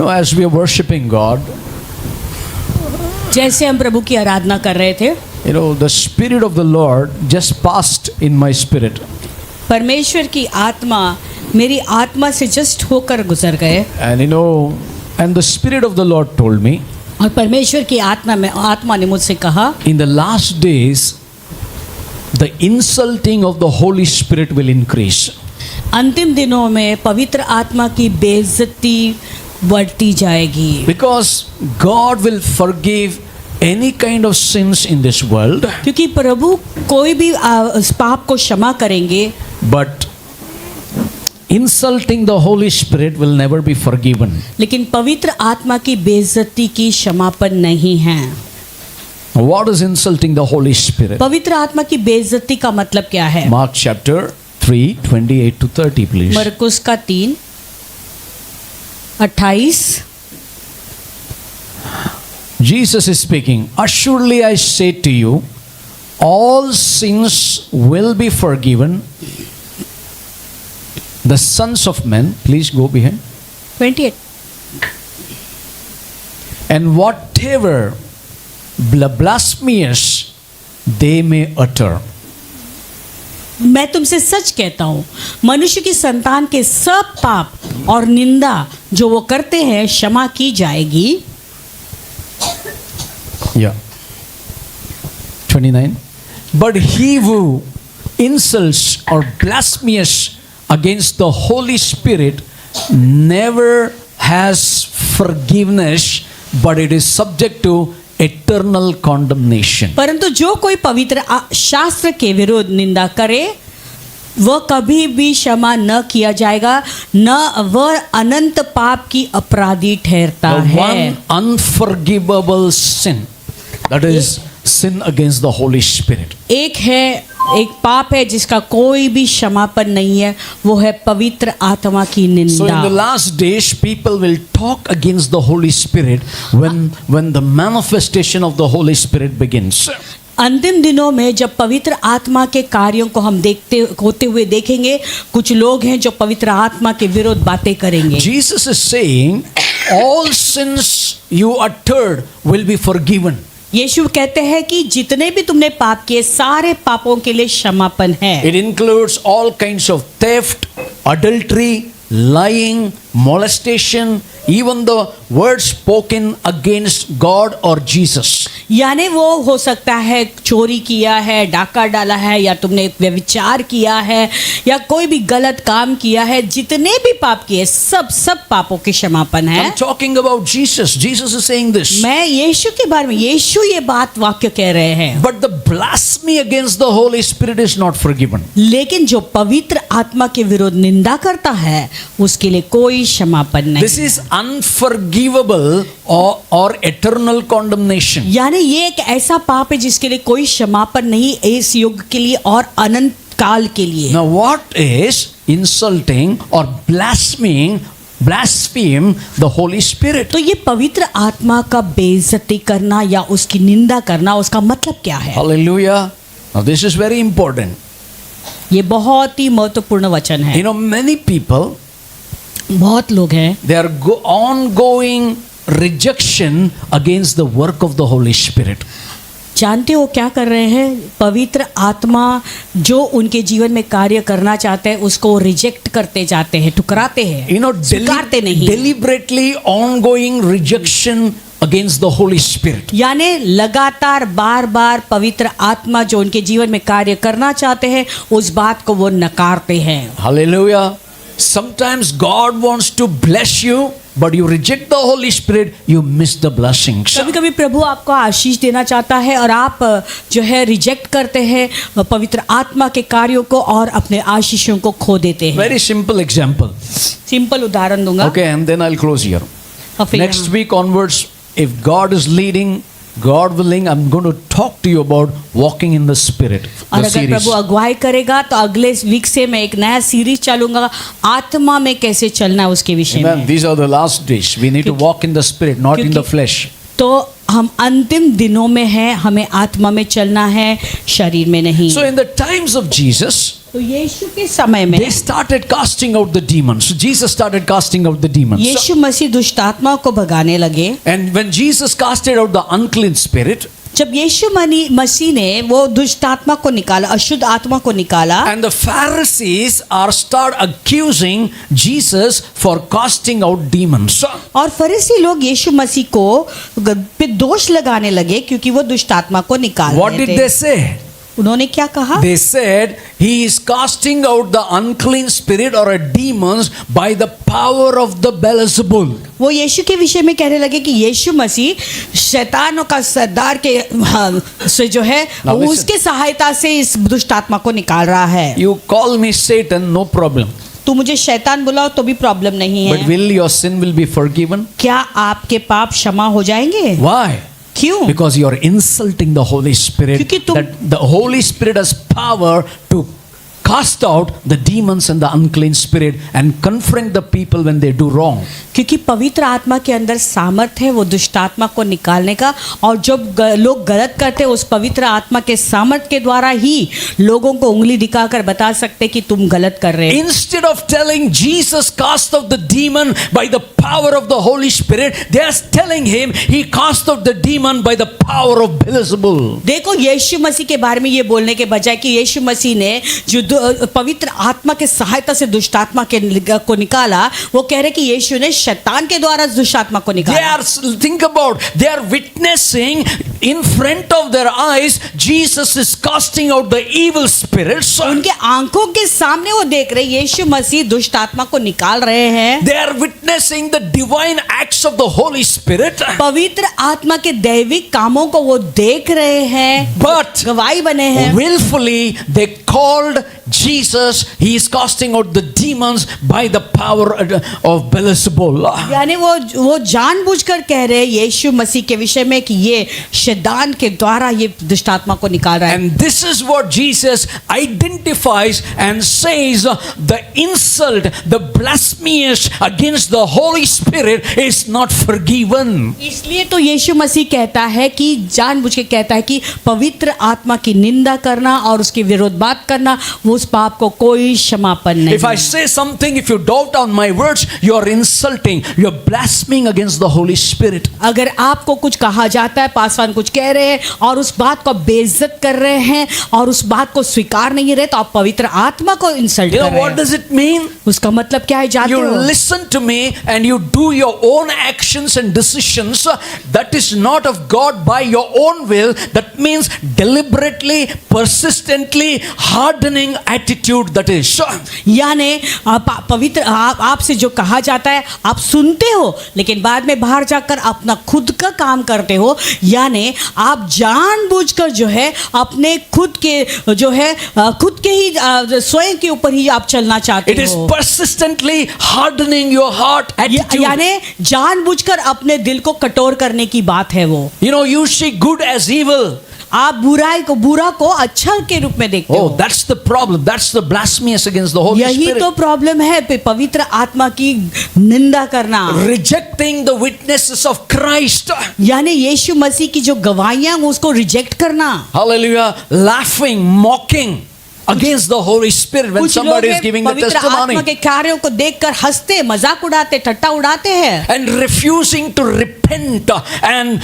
as we are worshiping God, जैसे हम प्रभु की आराधना कर रहे थे, the Spirit of the Lord just passed in my spirit. परमेश्वर की आत्मा मेरी आत्मा से जस्ट होकर गुजर गए, And the Spirit of the Lord told me, और परमेश्वर की आत्मा ने मुझसे कहा, in the last days, the insulting of the Holy Spirit will increase. अंतिम दिनों में पवित्र आत्मा की बेइज्जती बढ़ती जाएगी, Because God will forgive any kind of sins in this world, क्योंकि प्रभु कोई भी उस पाप को क्षमा करेंगे, but insulting the Holy Spirit will never be forgiven. लेकिन पवित्र आत्मा की बेइज्जती की क्षमापन नहीं है। What is insulting the Holy Spirit? पवित्र आत्मा की बेइज्जती का मतलब क्या है? Mark chapter 3, 28 to 30, please. मरकुस का 3, 28। Jesus is speaking. Assuredly I say to you, all sins will be forgiven. The sons of men, please go behind. 28। And whatever blasphemous they may utter. मैं तुमसे सच कहता हूँ, मनुष्य की संतान के सब पाप और निंदा जो वो करते हैं क्षमा की जाएगी। 29. But he who insults or blasphemes against the Holy Spirit never has forgiveness, but it is subject to eternal condemnation. परंतु जो कोई पवित्र शास्त्र के विरुद्ध निंदा करे वह कभी भी क्षमा न किया जाएगा, न वह अनंत पाप की अपराधी ठहरता है। One unforgivable sin, that is sin against the Holy Spirit. एक पाप है जिसका कोई भी क्षमापन नहीं है, वो है पवित्र आत्मा की निंदा। So in the last days, people will talk against the Holy Spirit when the manifestation of the Holy Spirit begins. अंतिम दिनों में जब पवित्र आत्मा के कार्यों को हम होते हुए देखेंगे, कुछ लोग हैं जो पवित्र आत्मा के विरुद्ध बातें करेंगे। Jesus is saying, all sins you uttered will be forgiven. यीशु कहते हैं कि जितने भी तुमने पाप किए सारे पापों के लिए क्षमापन है। It includes all kinds of theft, adultery, lying, molestation, even the words spoken against God or Jesus. यानी वो हो सकता है चोरी किया है, डाका डाला है, या तुमने व्यभिचार किया है, या कोई भी गलत काम किया है, जितने भी पाप किए सब पापों के क्षमापन है। I'm talking about Jesus. Jesus is saying this. मैं यीशु के बारे में, यीशु ये बात वाक्य कह रहे हैं। But the blasphemy against the Holy Spirit is not forgiven. लेकिन जो पवित्र आत्मा के विरुद्ध निंदा करता है उसके लिए कोई क्षमापन नहीं। This is unforgivable or eternal condemnation. यानी ये एक ऐसा पाप है जिसके लिए कोई क्षमापन नहीं, इस युग के लिए और अनंत काल के लिए। Now what is insulting or blaspheme the Holy Spirit? तो ये पवित्र आत्मा का बेइज्जती करना या उसकी निंदा करना, उसका मतलब क्या है? Hallelujah. Now this is very important. ये बहुत ही महत्वपूर्ण वचन है। Many people, बहुत लोग हैं, they are ongoing rejection against the work of the Holy Spirit. जानते हो क्या कर रहे हैं? पवित्र आत्मा जो उनके जीवन में कार्य करना चाहते हैं उसको रिजेक्ट करते जाते हैं, ठुकराते हैं, स्वीकारते नहीं। Deliberately ongoing rejection against the Holy Spirit. यानी लगातार बार पवित्र आत्मा जो उनके जीवन में कार्य करना चाहते हैं उस बात को वो नकारते हैं। Hallelujah. Sometimes God wants to bless you, but you reject the Holy Spirit, you miss the blessings. कभी-कभी प्रभु आपको आशीष देना चाहता है और आप जो है रिजेक्ट करते हैं पवित्र आत्मा के कार्यों को और अपने आशीषों को खो देते हैं। Very simple example. सिंपल उदाहरण दूंगा। Okay, and then I'll close here. Next week onwards, if God is leading, God willing, I'm going to talk to you about walking in the Spirit. और अगर प्रभु अगुवाई करेगा तो अगले वीक से मैं एक नया सीरीज चलूंगा, आत्मा में कैसे चलना है उसके विषय में। These are the last days. We need to walk in the Spirit, not in the flesh. तो हम अंतिम दिनों में हैं, हमें आत्मा में चलना है, शरीर में नहीं। So in the times of Jesus, तो यीशु के समय में they started casting out the demons. Jesus started casting out the demons. यीशु मसीह दुष्ट आत्माओं को भगाने लगे। And when Jesus casted out the unclean spirit, जब यीशु मसीह ने वो दुष्ट आत्मा को निकाला, अशुद्ध आत्मा को निकाला, and the Pharisees are start accusing Jesus for casting out demons. और फरीसी लोग यीशु मसीह को पे दोष लगाने लगे क्योंकि वो दुष्ट आत्मा को निकाल What रहे did थे। they say? उन्होंने क्या कहा? They said he is casting out the unclean spirit or a demons by the power of the Beelzebul. वो यीशु के विषय में कहने लगे कि यीशु मसीह शैतानों का सरदार के से जो है Now listen. उसके सहायता से इस दुष्ट आत्मा को निकाल रहा है। You call me Satan, no problem. तू मुझे शैतान बुलाओ तो भी प्रॉब्लम नहीं But है। will your sin will be forgiven? क्या आपके पाप क्षमा हो जाएंगे? Why? क्यों? Because you are insulting the Holy Spirit. क्योंकि तुम- That the Holy Spirit has power to cast out the demons and the unclean spirit and confront the people when they do wrong. क्योंकि पवित्र आत्मा के अंदर सामर्थ्य है वो दुष्ट आत्मा को निकालने का, और जब लोग गलत करते हैं उस पवित्र आत्मा के सामर्थ्य के द्वारा ही लोगों को उंगली दिखाकर बता सकते कि तुम गलत कर रहे हो। Instead of telling Jesus cast out the demon by the power of the Holy Spirit, they are telling him he cast out the demon by the power of Beelzebul. देखो यीशु मसीह के बारे में ये बोलने के बजाय कि यीशु मसीह ने जो पवित्र आत्मा के सहायता से दुष्ट आत्मा को निकाला, वो कह रहे कि यीशु ने शैतान के द्वारा दुष्ट आत्मा को They निकाला। are, think about, they are witnessing in front of their eyes, Jesus is casting out the evil spirits. उनके आंखों के सामने वो देख रहे यीशु मसीह दुष्ट आत्मा को निकाल रहे हैं। They are witnessing the divine acts of the Holy Spirit. पवित्र आत्मा के दैविक कामों को वो देख रहे हैं, But गवाही बने हैं। willfully they called Jesus, he is casting out the demons by the power of Beelzebul. यानी वो जानबूझकर कह रहे हैं यीशु मसीह के विषय में कि ये शैतान के द्वारा ये दुष्ट आत्मा को निकाल रहा है। And this is what Jesus identifies and says the insult, the blasphemous against the Holy Spirit is not forgiven. इसलिए तो यीशु मसीह कहता है कि जानबूझ के कहता है कि पवित्र आत्मा की निंदा करना और उसके विरोध बात करना वो उस पाप को कोई क्षमापन नहीं If I say something, if you doubt on my words, you are insulting, you are blaspheming against the Holy Spirit. अगर आपको कुछ कहा जाता है, पासवान कुछ कह रहे हैं और उस बात को बेइज्जत कर रहे हैं और उस बात को स्वीकार नहीं रहे, तो आप पवित्र आत्मा को इंसल्ट You कर know रहे what हैं। does it mean? उसका मतलब क्या है जानते You हो? listen to me and you do your own actions and decisions. That is not of God by your own will. That means deliberately, persistently hardening attitude. That is. यानी पवित्र आपसे जो कहा जाता है आप सुनते हो, लेकिन बाद में बाहर जाकर अपना खुद का काम करते हो। यानी आप जानबूझकर जो है अपने खुद के जो है खुद के ही स्वयं के ऊपर ही आप चलना चाहते It is हो। persistently hardening your heart attitude. यानी जानबूझकर अपने दिल को कठोर करने की बात है वो। You know, you see good as evil. आप बुरा को अच्छा के रूप में देखते Oh, हो। that's the problem. That's the blasphemous against the Holy यही Spirit. तो प्रॉब्लम है पवित्र आत्मा की निंदा करना, Rejecting the witnesses of Christ. यानी यीशु मसीह की जो गवाहियां उसको रिजेक्ट करना। Hallelujah. Laughing, mocking against the Holy Spirit when कुछ लोग somebody is giving the पवित्र testimony. आत्मा के कार्यों को देखकर हंसते, मजाक उड़ाते, ठट्टा उड़ाते हैं And refusing to repent and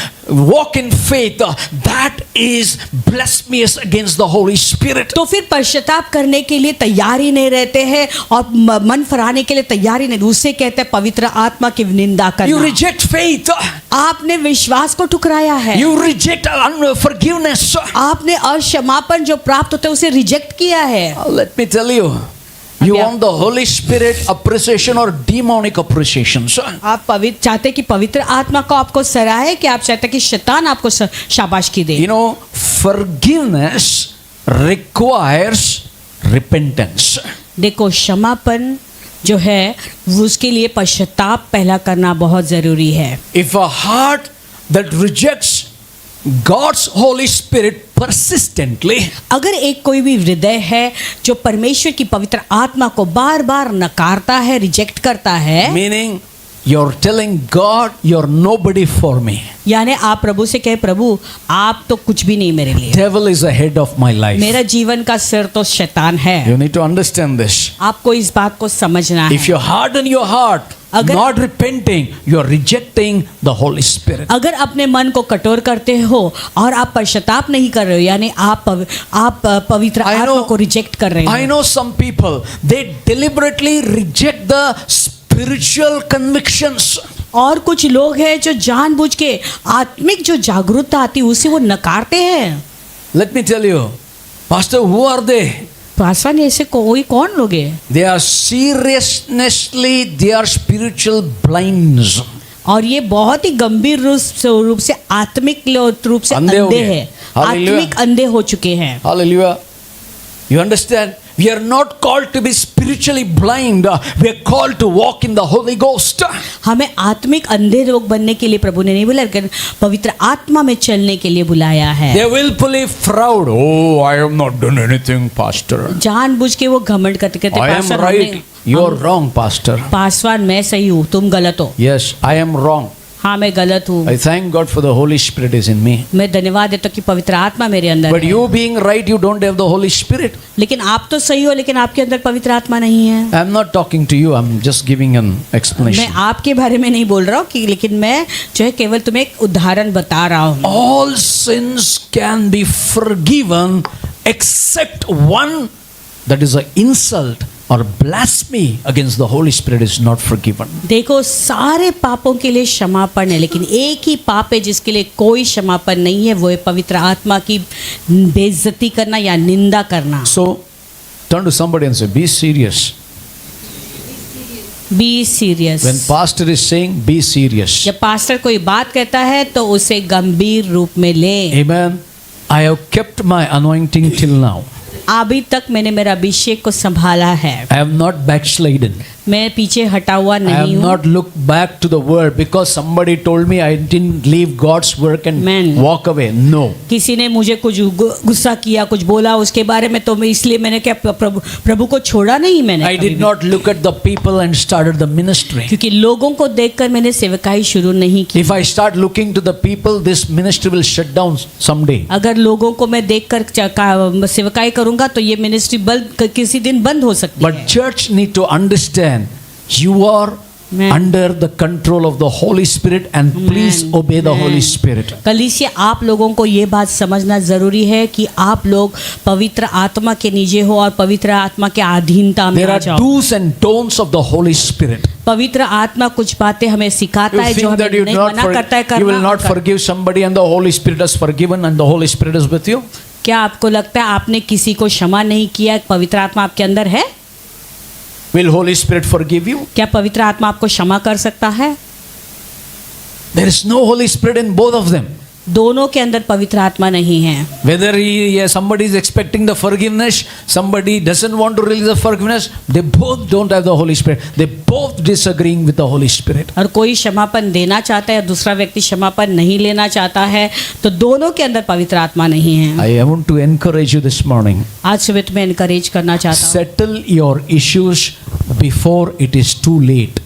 walk in faith. That is blasphemous against the Holy Spirit. तो फिर पश्चाताप करने के लिए तैयार ही नहीं रहते हैं और मन फराने के लिए तैयार ही नहीं, उससे कहते हैं पवित्र आत्मा की निंदा You करना। reject faith. आपने विश्वास को ठुकराया है, You reject forgiveness. आपने अक्षमापन जो प्राप्त होता है उसे रिजेक्ट किया है। Let me tell you. You Yeah. want the Holy Spirit appreciation or demonic appreciation? आप पवित्र चाहते कि पवित्र आत्मा को आपको सराहे कि आप चाहते कि शैतान आपको शाबाशी दे? You know, forgiveness requires repentance. देखो क्षमापन जो है उसके लिए पश्चाताप पहला करना बहुत जरूरी है। If a heart that rejects God's Holy Spirit persistently, अगर एक कोई भी हृदय है जो परमेश्वर की पवित्र आत्मा को बार बार नकारता है, रिजेक्ट करता है, meaning you're telling God, you're nobody for me. यानी आप प्रभु से कहे, प्रभु आप तो कुछ भी नहीं मेरे लिए, Devil is the head of my life. मेरा जीवन का सिर तो शैतान है। You need to understand this. आपको इस बात को समझना If है। you harden your heart, अगर- not repenting, you're rejecting the Holy Spirit. अगर अपने मन को कठोर करते हो और आप पश्चाताप नहीं कर रहे हो, यानी आप पवित्र I आत्मा know- को रिजेक्ट कर रहे I हो। know some people, they deliberately reject the spiritual convictions. और कुछ लोग हैं जो जानबूझ के आत्मिक जो जागरूकता आती है उसे वो नकारते हैं। Let me tell you, Pastor, who are they? Paswan ऐसे कौन लोग हैं? They are seriously, they are spiritual blinds. और ये बहुत ही गंभीर रूप से आत्मिक रूप से अंधे हो अंधे गए। हैं, Hallelujah. आत्मिक अंधे हो चुके हैं। Hallelujah. You understand? We are not called to be spiritually blind. We are called to walk in the Holy Ghost. हमें आत्मिक अंधे लोग बनने के लिए प्रभु ने नहीं बुलाया, लेकिन पवित्र आत्मा में चलने के लिए बुलाया है। They willfully fraud. Oh, I have not done anything, Pastor. जानबूझ के वो घमंड करते कहते, I am "पासवान, right. हमने- You are wrong, Pastor. Paswan मैं सही हूँ, तुम गलत हो। Yes, I am wrong. हाँ मैं गलत हूँ। I thank God for the Holy Spirit is in me. मैं धन्यवाद देता हूँ कि पवित्र आत्मा मेरे अंदर But है। you being right, you don't have the Holy Spirit. लेकिन आप तो सही हो, लेकिन आपके अंदर पवित्र आत्मा नहीं है। I'm not talking to you. I'm just giving an मैं explanation. आपके बारे में नहीं बोल रहा हूँ कि, लेकिन मैं जो है केवल तुम्हें एक उदाहरण बता रहा हूँ। All sins can be forgiven except one, that is an insult or blasphemy against the Holy Spirit is not forgiven. देखो सारे पापों के लिए क्षमापण है, लेकिन एक ही पाप है जिसके लिए कोई क्षमापण नहीं है, वो है पवित्र आत्मा की बेइज्जती करना या निंदा करना। So turn to somebody and say, be serious. Be serious. When pastor is saying, be serious. जब पास्टर कोई बात कहता है तो उसे गंभीर रूप में ले। Amen. I have kept my anointing till now. अभी तक मैंने मेरा अभिषेक को संभाला है, I have not backslidden. मैं पीछे हटा हुआ I have नहीं हूँ। not looked back to the word because somebody told me I didn't leave God's work and Amen. walk away. No. किसी ने मुझे कुछ गुस्सा किया, कुछ बोला उसके बारे में, तो मैं इसलिए मैंने क्या प्रभु को छोड़ा नहीं मैंने I कभी did भी। not look at the people and started the ministry. क्योंकि लोगों को देखकर मैंने सेवकाई शुरू नहीं की। If I start looking to the people, this ministry will shut down someday. अगर लोगों को मैं देखकर सेवकाई करूंगा तो ये मिनिस्ट्री किसी दिन बंद हो सकती But है। church need to understand you are Amen. under the control of the Holy Spirit and please Amen. obey the Holy Amen. Spirit. कलीसिया आप लोगों को ये बात समझना जरूरी है कि आप लोग पवित्र आत्मा के नीचे हो और पवित्र आत्मा के अधीनता में There आ are जाओ। do's and don'ts of the Holy Spirit. पवित्र आत्मा कुछ बातें हमें सिखाता You है जो think that हमें you नहीं not मना करता है you will करना। not forgive somebody and the Holy Spirit has forgiven and the Holy Spirit is with you? क्या आपको लगता है आपने किसी को क्षमा नहीं किया, पवित्र आत्मा आपके अंदर है? Will Holy Spirit forgive you? क्या पवित्र आत्मा आपको क्षमा कर सकता है? There is no Holy Spirit in both of them. दोनों के अंदर पवित्र आत्मा नहीं है। Whether somebody is expecting the forgiveness, somebody doesn't want to release the forgiveness, they both don't have the Holy Spirit. They both disagreeing with the Holy Spirit. और कोई क्षमापन देना चाहता है, दूसरा व्यक्ति क्षमापन नहीं लेना चाहता है, तो दोनों के अंदर पवित्र आत्मा नहीं है। I want to encourage you this morning. आज सुबह तुम्हें एनकरेज करना चाहता हूँ, Settle your issues before it is too late.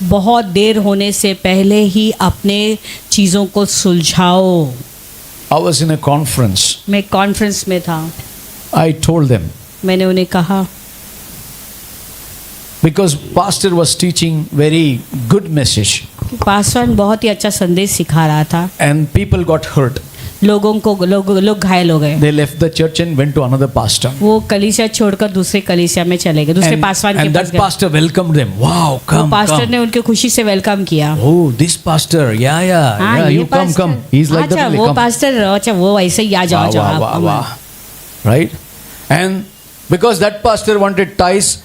बहुत देर होने से पहले ही अपने चीज़ों को सुलझाओ। I was in a conference. मैं कॉन्फ्रेंस में था, I told them, मैंने उन्हें कहा, because pastor was teaching very good message कि पासवान बहुत ही अच्छा संदेश सिखा रहा था, and people got hurt. लोग घायल हो गए। They left the church and went to another pastor. वो कलीसिया छोड़कर दूसरे कलीसिया में चले गए, दूसरे पासवान के And पास that गए। pastor welcomed them. Wow, वो come, पास्टर come. ने उनके खुशी से वेलकम किया। Oh, this pastor, yeah, हाँ, ये you come, pastor. come. He's like that, अच्छा only वो come. पास्टर, अच्छा वो ऐसे ही आ जाओ, Wow, जाओ wow, आप। wow, wow. Right? And because that pastor wanted tithes,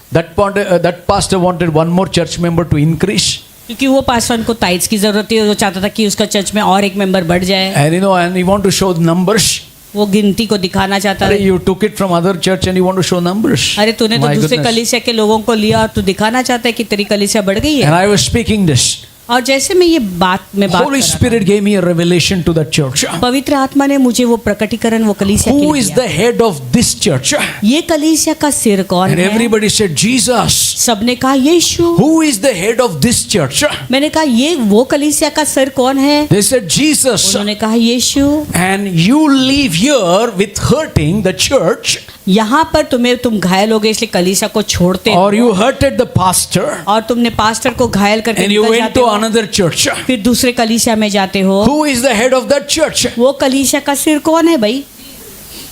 that pastor wanted one more church member to increase. क्योंकि वो पासवान को टाइट्स की जरूरत थी, वो चाहता था कि उसका चर्च में और एक मेंबर बढ़ जाए, And he want to show the numbers. वो गिनती को दिखाना चाहता था। You took it from other church and you want to show numbers. अरे तूने तो My दूसरे goodness. कलीसिया के लोगों को लिया और तू दिखाना चाहता है कि तेरी कलीसिया बढ़ गई And है। I was speaking this. और जैसे मैं ये बात Holy कर रहा Spirit gave me a revelation to the church. था, पवित्र आत्मा ने मुझे वो प्रकटीकरण वो कलीसिया के Who लिए is दिया। the head of this church? ये कलीसिया का सिर कौन And है? everybody said, Jesus. सबने कहा यीशु। Who is the head of this church? मैंने कहा ये वो कलीसिया का सर कौन है? They said Jesus. उन्होंने कहा यीशु। And you leave here with hurting the church, यहाँ पर तुम घायल हो गए इसलिए कलीसिया को छोड़ते or हो, you hurted the pastor और तुमने पास्टर को घायल करके and you निकल went जाते to हो, another church. फिर दूसरे कलीसिया में जाते हो। Who is the head of that church? वो कलीसिया का सिर कौन है भाई?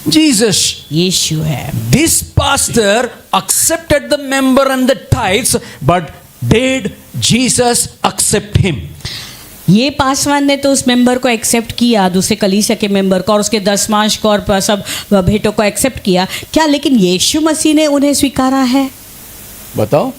Jesus. यीशु है। This pastor accepted the member and the tithes, but did Jesus accept him? ये पासवान ने तो उस मेंबर को एक्सेप्ट किया, दूसरे कलीसिया के मेंबर को, और उसके दशमांश को और सब भेंटों को एक्सेप्ट किया क्या, लेकिन यीशु मसीह ने उन्हें स्वीकारा है? बताओ.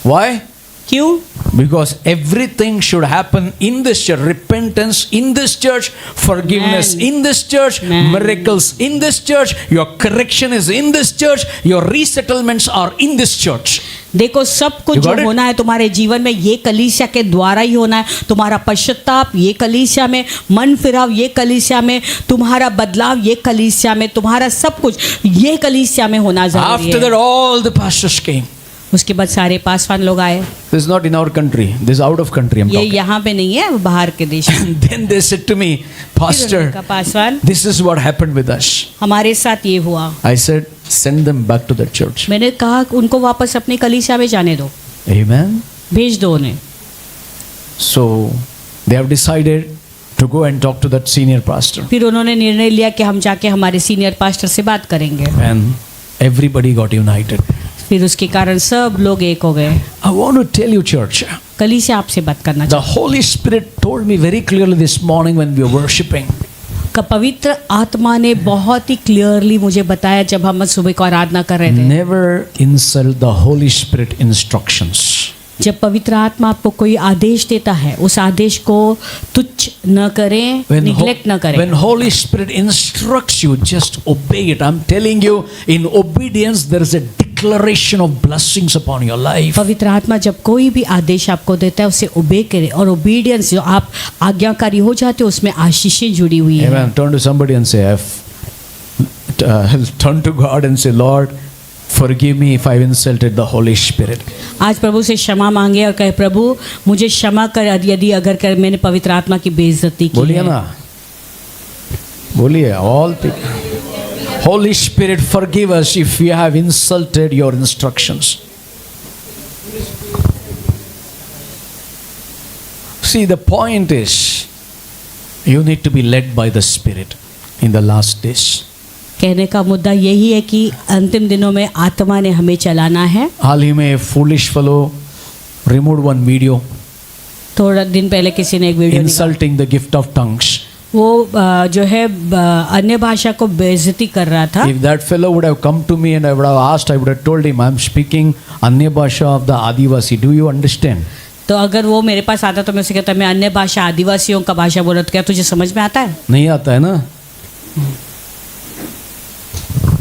Why? क्यों? Because everything should happen in this church. Repentance in this church, forgiveness Amen. in this church, Amen. miracles in this church, your correction is in this church, your resettlements are in this church. देखो सब कुछ You जो got it? होना है तुम्हारे जीवन में ये कलीसिया के द्वारा ही होना है। तुम्हारा पश्चाताप ये कलीसिया में, मन फिराव ये कलीसिया में, तुम्हारा बदलाव ये कलीसिया में, तुम्हारा सब कुछ ये कलीसिया में होना जरूरी After है। that, all the pastors came. उसके बाद सारे पासवान लोग आए। This is not in our country. This is out of country. I'm ये talking. यहाँ पे नहीं है, बाहर के देश में। And then they said to me, फिर Pastor, उन्होंने कहा, Paswan this is what happened with us. हमारे साथ ये हुआ। I said, send them back to the church. मैंने कहा उनको वापस अपनी कलीसिया में जाने दो, Amen. भेज दो उन्हें। So they have decided to go and talk to that senior pastor. फिर उन्होंने निर्णय लिया कि हम जाके हमारे सीनियर पास्टर से बात करेंगे। And everybody got united. फिर उसके कारण सब लोग एक हो गए। I want to tell you, church, कलीसिया आपसे बात करना the Holy Spirit told me very clearly this morning when we were worshiping. पवित्र आत्मा ने बहुत ही क्लियरली मुझे बताया जब हम सुबह को आराधना कर रहे थे, Never insult the Holy Spirit instructions. जब पवित्र आत्मा आपको कोई आदेश देता है उस आदेश को तुच्छ न करें, निग्लेक्ट न करें। when Holy Spirit instructs you, just obey it. I'm telling you, in obedience there is a declaration of blessings upon your life. पवित्र आत्मा जब कोई भी आदेश आपको देता है उसे ओबे करें, और ओबीडियंस जो आप आज्ञाकारी हो जाते हो उसमें आशीषें जुड़ी हुई है। Amen. Turn to somebody and say, turn to God and say, Lord, forgive me if I've insulted the Holy Spirit. आज प्रभु से क्षमा मांगे और कहे, प्रभु मुझे क्षमा कर यदि अगर मैंने पवित्र आत्मा की बेइज्जती की बोलिए है। ना, बोलिए, all people. Holy Spirit, forgive us if we have insulted your instructions. See, the point is, you need to be led by the Spirit in the last days. कहने का मुद्दा यही है कि अंतिम दिनों में आत्मा ने हमें चलाना है। हाल ही में foolish fellow removed one video थोड़ा दिन पहले किसी ने एक video insulting the gift of tongues. वो जो है अन्य भाषा को बेइज्जती कर रहा था। If that fellow would have come to me and I would have asked, I would have told him, I'm speaking Anya Bhasha of the Adivasi. Do you understand? तो अगर वो मेरे पास आता तो मैं उसे कहता, मैं अन्य भाषा आदिवासियों का भाषा बोल रहा, तो क्या तुझे समझ में आता है? नहीं आता है ना?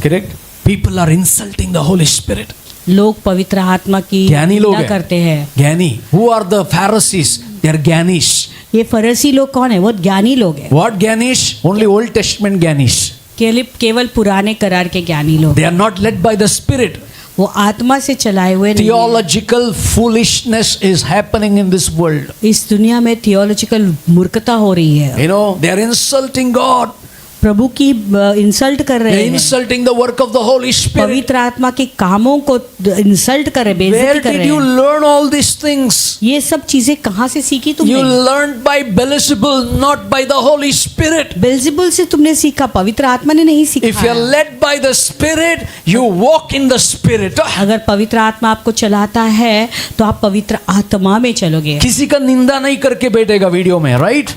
Correct? People are insulting the Holy Spirit. लोग पवित्र आत्मा की ज्ञानी लोग निंदा हैं। करते हैं। ज्ञानी. Who are the Pharisees? They are Gyanis. ये फरीसी लोग कौन है? वो ज्ञानी लोग हैं। What Gyanis? Only Old Testament Gyanis. केवल पुराने करार के ज्ञानी लोग। They are not led by the Spirit. वो आत्मा से चलाए हुए नहीं हैं। Theological foolishness is happening in this world. इस दुनिया में थियोलॉजिकल मूर्खता हो रही है। You know, they are insulting God. प्रभु की इंसल्ट कर They रहे are हैं। insulting the work of the Holy Spirit. पवित्र आत्मा के कामों को इंसल्ट कर रहे, Where बेइज्जती कर did रहे you हैं। learn all these things? ये सब चीजें कहाँ से सीखी You तुमने? learned by Beelzebul, not by the Holy Spirit. बेल्जेबुल से तुमने सीखा, पवित्र आत्मा ने नहीं If you are सीखा। led by the Spirit, you walk in the Spirit. अगर पवित्र आत्मा आपको चलाता है तो आप पवित्र आत्मा में चलोगे। किसी का निंदा नहीं करके बैठेगा वीडियो में, right?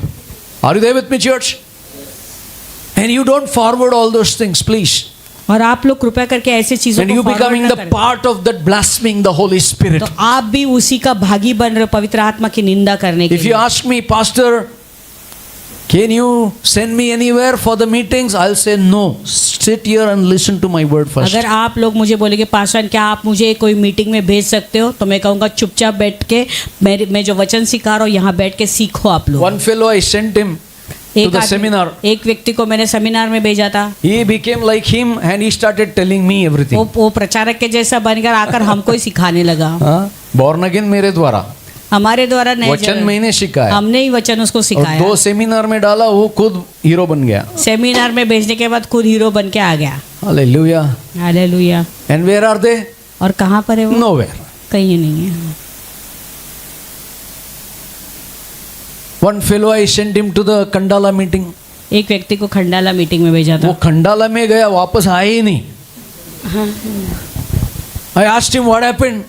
Are you there with me, church? And you don't forward all those things, please. और आप लोग कृपया करके ऐसे चीजों And को you forward becoming ना the करें। part of that blaspheming the Holy Spirit. तो आप भी उसी का भागी बन रहे हो, पवित्र आत्मा की निंदा करने के If you लिए। ask me, Pastor, can you send me anywhere for the meetings? I'll say no. Sit here and listen to my word first. अगर आप लोग मुझे बोलेंगे, पास्टर क्या आप मुझे कोई मीटिंग में भेज सकते हो, तो मैं कहूँगा चुपचाप बैठ के मैं जो वचन सिखा रहा हूँ यहाँ बैठ के सीखो आप लोग। One fellow, I sent him to the seminar. एक व्यक्ति को मैंने सेमिनार में भेजा था। He became like him and he started telling me everything. वो प्रचारक के जैसा बनकर आकर हमको ही सिखाने लगा। हाँ, born again मेरे द्वारा, हमारे द्वारा नहीं, वचन मैंने सिखाया, हमने ही वचन उसको और सिखाया। 2 सेमिनार में डाला, वो खुद हीरो बन गया। सेमिनार में भेजने के बाद खुद हीरो बन के आ गया। Hallelujah. Hallelujah. And where are they? और कहाँ पर है वो? Nowhere. कहीं नहीं है। One fellow I sent him to the Khandala meeting. एक व्यक्ति को खंडाला मीटिंग में भेजा वो था। खंडाला में गया, वापस आया ही नहीं। I asked him what happened.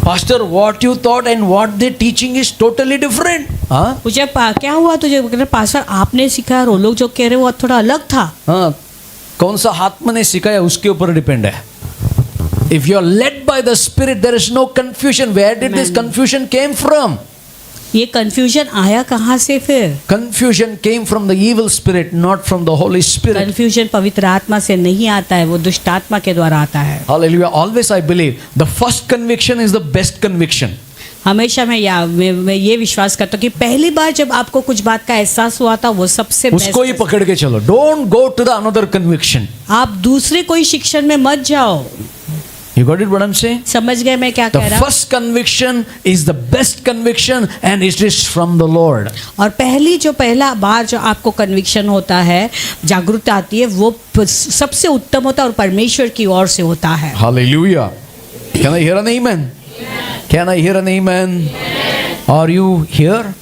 Pastor, what you thought and what they teaching is totally different. हाँ पूछा क्या हुआ तुझे? कहते पास्टर आपने सिखाया और वो लोग जो कह रहे वो थोड़ा अलग था। हाँ, कौन सा आत्मा ने सिखाया उसके ऊपर डिपेंड है। If you are led by the Spirit, there is no confusion. Where did this confusion came from? ये कंफ्यूजन आया कहाँ से फिर? Confusion came from the evil spirit, not from the Holy Spirit. Confusion पवित्र आत्मा से नहीं आता है, वो दुष्ट आत्मा के द्वारा आता है। Hallelujah. Always I believe the first conviction is the best conviction. हमेशा मैं ये विश्वास करता हूँ कि पहली बार जब आपको कुछ बात का एहसास हुआ था वो सबसे उसको ही पकड़ के चलो. Don't go to the another conviction. आप दूसरे कोई शिक्षण में मत जाओ। You got it what I'm saying? समझ गए मैं क्या The कह रहा हूँ? first conviction is the best conviction and it is from the Lord. और पहला बार जो आपको कन्विक्शन होता है, जागरूकता आती है, वो सबसे उत्तम होता है और परमेश्वर की ओर से होता है। Hallelujah. Can I hear an amen? Can I hear an amen? Are you here?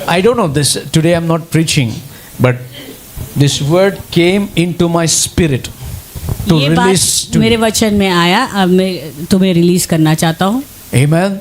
I don't know this. Today I'm not preaching, but this word came into my spirit to ये release बात to मेरे वचन में आया, अब मैं तुम्हें release करना चाहता हूँ। Amen.